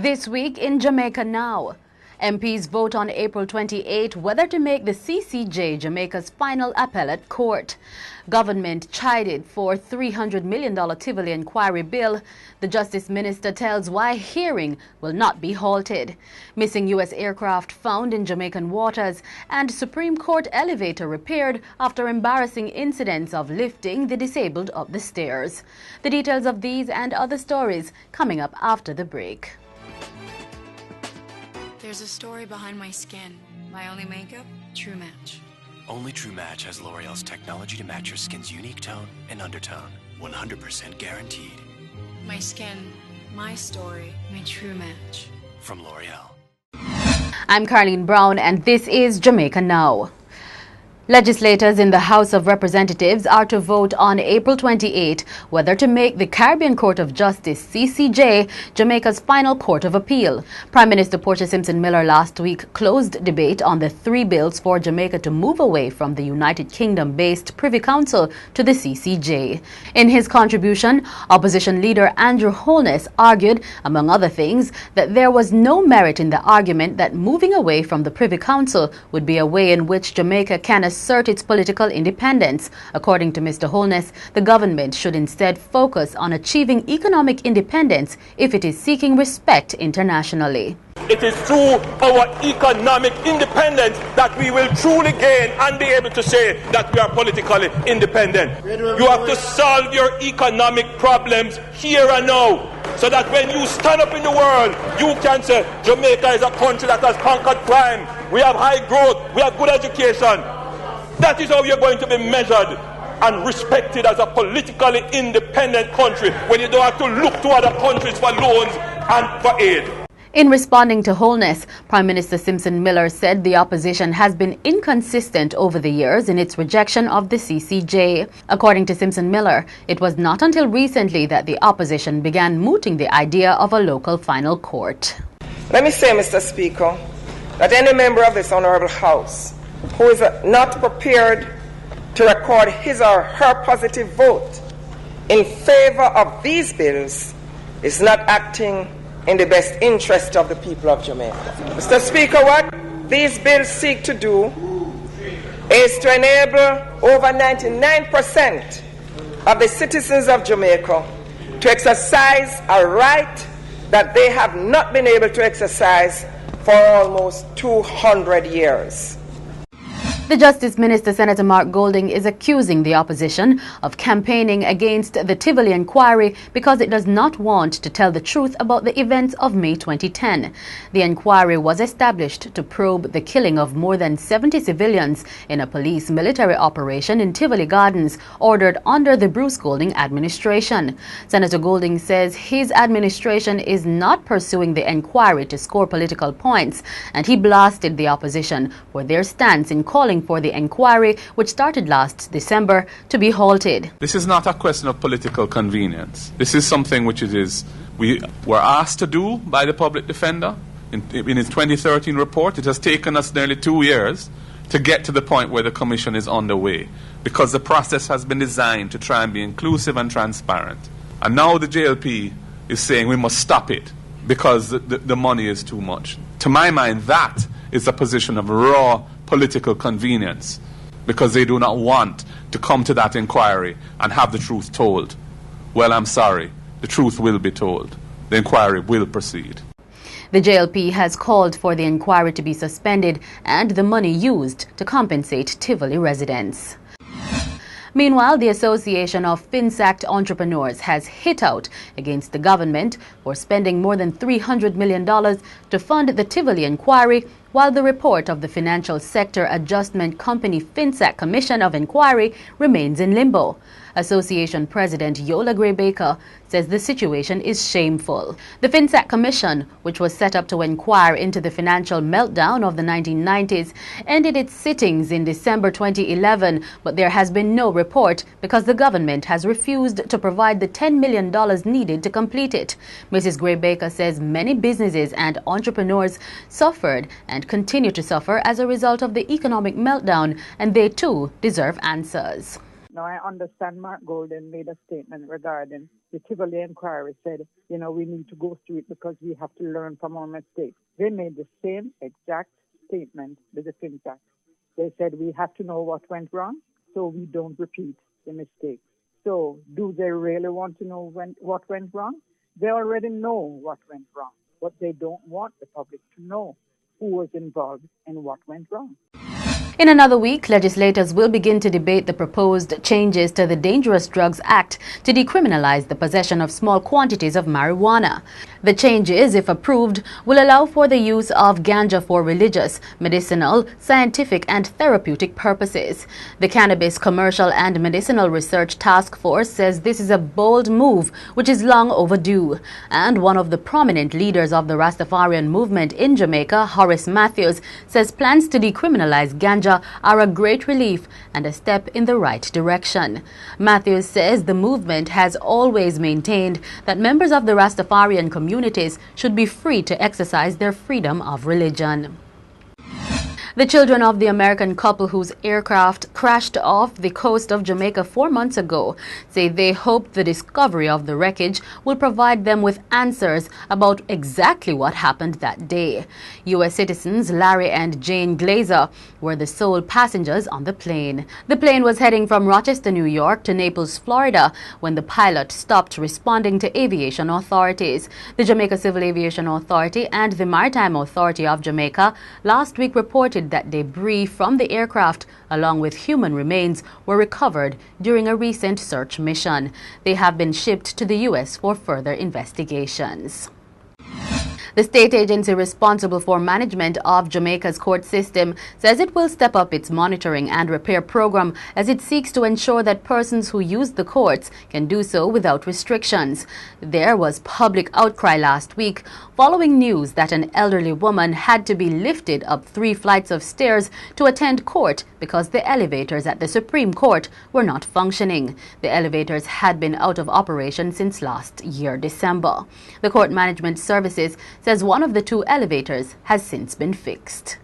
This week in Jamaica Now, MPs vote on April 28 whether to make the CCJ Jamaica's final appellate court. Government chided for $300 million Tivoli enquiry bill. The Justice Minister tells why hearing will not be halted. Missing U.S. aircraft found in Jamaican waters, and Supreme Court elevator repaired after embarrassing incidents of lifting the disabled up the stairs. The details of these and other stories coming up after the break. There's a story behind my skin. My only makeup? True Match. Only True Match has L'Oreal's technology to match your skin's unique tone and undertone. 100% guaranteed. My skin, my story, my True Match. From L'Oreal. I'm Carleen Brown and this is Jamaica Now. Legislators in the House of Representatives are to vote on April 28 whether to make the Caribbean Court of Justice, CCJ, Jamaica's final court of appeal. Prime Minister Portia Simpson Miller last week closed debate on the 3 bills for Jamaica to move away from the United Kingdom-based Privy Council to the CCJ. In his contribution, opposition leader Andrew Holness argued, among other things, that there was no merit in the argument that moving away from the Privy Council would be a way in which Jamaica can assert its political independence. According to Mr. Holness, the government should instead focus on achieving economic independence if it is seeking respect internationally. It is through our economic independence that we will truly gain and be able to say that we are politically independent. You have to solve your economic problems here and now, so that when you stand up in the world, you can say Jamaica is a country that has conquered crime. We have high growth, we have good education. That is how you're going to be measured and respected as a politically independent country, when you don't have to look to other countries for loans and for aid. In responding to Holness, Prime Minister Simpson Miller said the opposition has been inconsistent over the years in its rejection of the CCJ. According to Simpson Miller, it was not until recently that the opposition began mooting the idea of a local final court. Let me say, Mr. Speaker, that any member of this Honourable House who is not prepared to record his or her positive vote in favour of these bills is not acting in the best interest of the people of Jamaica. Mr. Speaker, what these bills seek to do is to enable over 99% of the citizens of Jamaica to exercise a right that they have not been able to exercise for almost 200 years. The Justice Minister, Senator Mark Golding, is accusing the opposition of campaigning against the Tivoli enquiry because it does not want to tell the truth about the events of May 2010. The enquiry was established to probe the killing of more than 70 civilians in a police military operation in Tivoli Gardens ordered under the Bruce Golding administration. Senator Golding says his administration is not pursuing the enquiry to score political points, and he blasted the opposition for their stance in calling for the enquiry, which started last December, to be halted. This is not a question of political convenience. This is something which we were asked to do by the public defender in his 2013 report. It has taken us nearly 2 years to get to the point where the commission is underway, because the process has been designed to try and be inclusive and transparent. And now the JLP is saying we must stop it because the money is too much. To my mind, that is a position of raw political convenience, because they do not want to come to that inquiry and have the truth told. Well, I'm sorry, the truth will be told. The inquiry will proceed. The JLP has called for the inquiry to be suspended and the money used to compensate Tivoli residents. Meanwhile, the Association of FinSacked Entrepreneurs has hit out against the government for spending more than $300 million to fund the Tivoli inquiry, while the report of the Financial Sector Adjustment Company FinSack Commission of Inquiry remains in limbo. Association President Yola Gray-Baker says the situation is shameful. The FinSack Commission, which was set up to inquire into the financial meltdown of the 1990s, ended its sittings in December 2011, but there has been no report because the government has refused to provide the $10 million needed to complete it. Mrs. Gray-Baker says many businesses and entrepreneurs suffered and continue to suffer as a result of the economic meltdown, and they too deserve answers. Now, I understand Mark Golden made a statement regarding the Tivoli enquiry said, we need to go through it because we have to learn from our mistakes. They made the same exact statement with the FinTech. They said we have to know what went wrong so we don't repeat the mistakes. So do they really want to know what went wrong? They already know what went wrong, but they don't want the public to know who was involved and what went wrong. In another week, legislators will begin to debate the proposed changes to the Dangerous Drugs Act to decriminalize the possession of small quantities of marijuana. The changes, if approved, will allow for the use of ganja for religious, medicinal, scientific and therapeutic purposes. The Cannabis Commercial and Medicinal Research Task Force says this is a bold move which is long overdue. And one of the prominent leaders of the Rastafarian movement in Jamaica, Horace Matthews, says plans to decriminalize ganja are a great relief and a step in the right direction. Matthews says the movement has always maintained that members of the Rastafarian communities should be free to exercise their freedom of religion. The children of the American couple whose aircraft crashed off the coast of Jamaica 4 months ago say they hope the discovery of the wreckage will provide them with answers about exactly what happened that day. U.S. citizens Larry and Jane Glazer were the sole passengers on the plane. The plane was heading from Rochester, New York to Naples, Florida when the pilot stopped responding to aviation authorities. The Jamaica Civil Aviation Authority and the Maritime Authority of Jamaica last week reported that debris from the aircraft, along with human remains, were recovered during a recent search mission. They have been shipped to the U.S. for further investigations. The state agency responsible for management of Jamaica's court system says it will step up its monitoring and repair program as it seeks to ensure that persons who use the courts can do so without restrictions. There was public outcry last week following news that an elderly woman had to be lifted up 3 flights of stairs to attend court because the elevators at the Supreme Court were not functioning. The elevators had been out of operation since last year, December. The Court Management Services says one of the 2 elevators has since been fixed.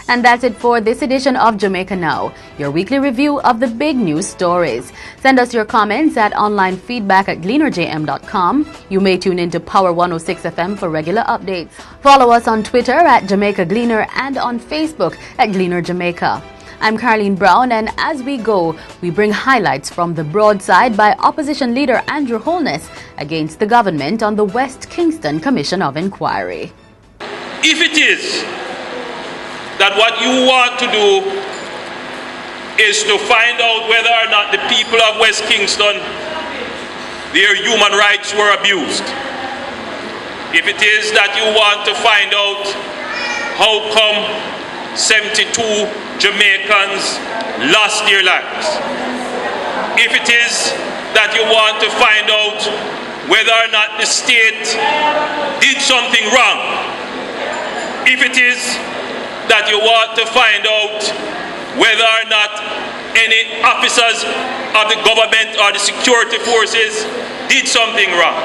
And that's it for this edition of Jamaica Now, your weekly review of the big news stories. Send us your comments at onlinefeedback@gleanerjm.com. You may tune into Power 106 FM for regular updates. Follow us on Twitter at Jamaica Gleaner and on Facebook at Gleaner Jamaica. I'm Carleen Brown, and as we go, we bring highlights from the broadside by opposition leader Andrew Holness against the government on the West Kingston Commission of Inquiry. If it is that what you want to do is to find out whether or not the people of West Kingston, their human rights were abused, if it is that you want to find out how come 72 Jamaicans lost their lives, if it is that you want to find out whether or not the state did something wrong, if it is that you want to find out whether or not any officers of the government or the security forces did something wrong,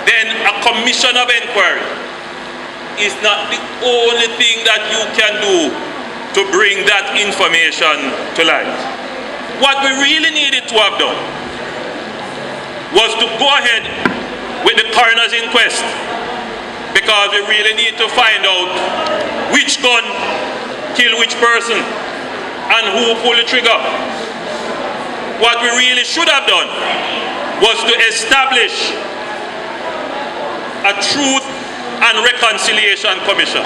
then a commission of inquiry is not the only thing that you can do to bring that information to light. What we really needed to have done was to go ahead with the coroner's inquest, because we really need to find out which gun killed which person and who pulled the trigger. What we really should have done was to establish a Truth and Reconciliation Commission.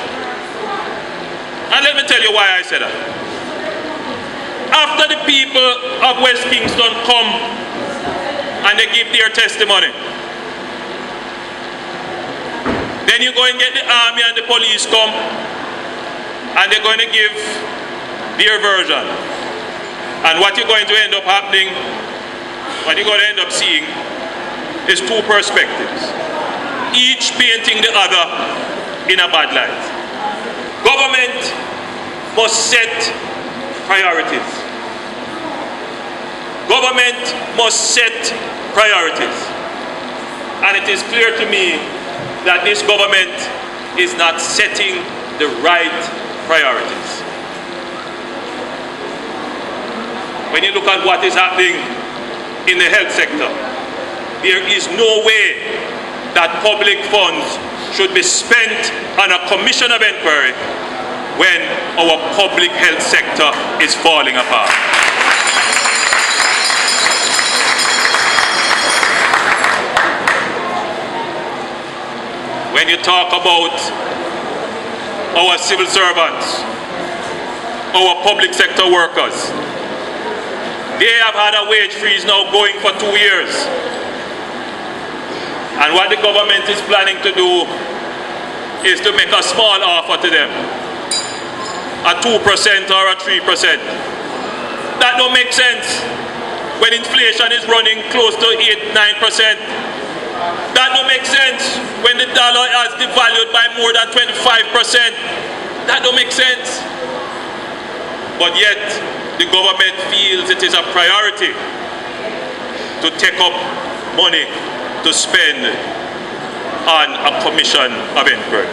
And let me tell you why I said that. After the people of West Kingston come and they give their testimony, then you're going to get the army and the police come and they're going to give their version. And what you're going to end up happening, what you're going to end up seeing is 2 perspectives, each painting the other in a bad light. Government must set priorities. Government must set priorities. And it is clear to me that this government is not setting the right priorities. When you look at what is happening in the health sector. There is no way that public funds should be spent on a commission of inquiry when our public health sector is falling apart. When you talk about our civil servants, our public sector workers, they have had a wage freeze now going for 2 years. And what the government is planning to do is to make a small offer to them, a 2% or a 3%. That don't make sense when inflation is running close to 8-9%. That don't make sense when the dollar has devalued by more than 25%. That don't make sense. But yet, the government feels it is a priority to take up money to spend on a commission of inquiry.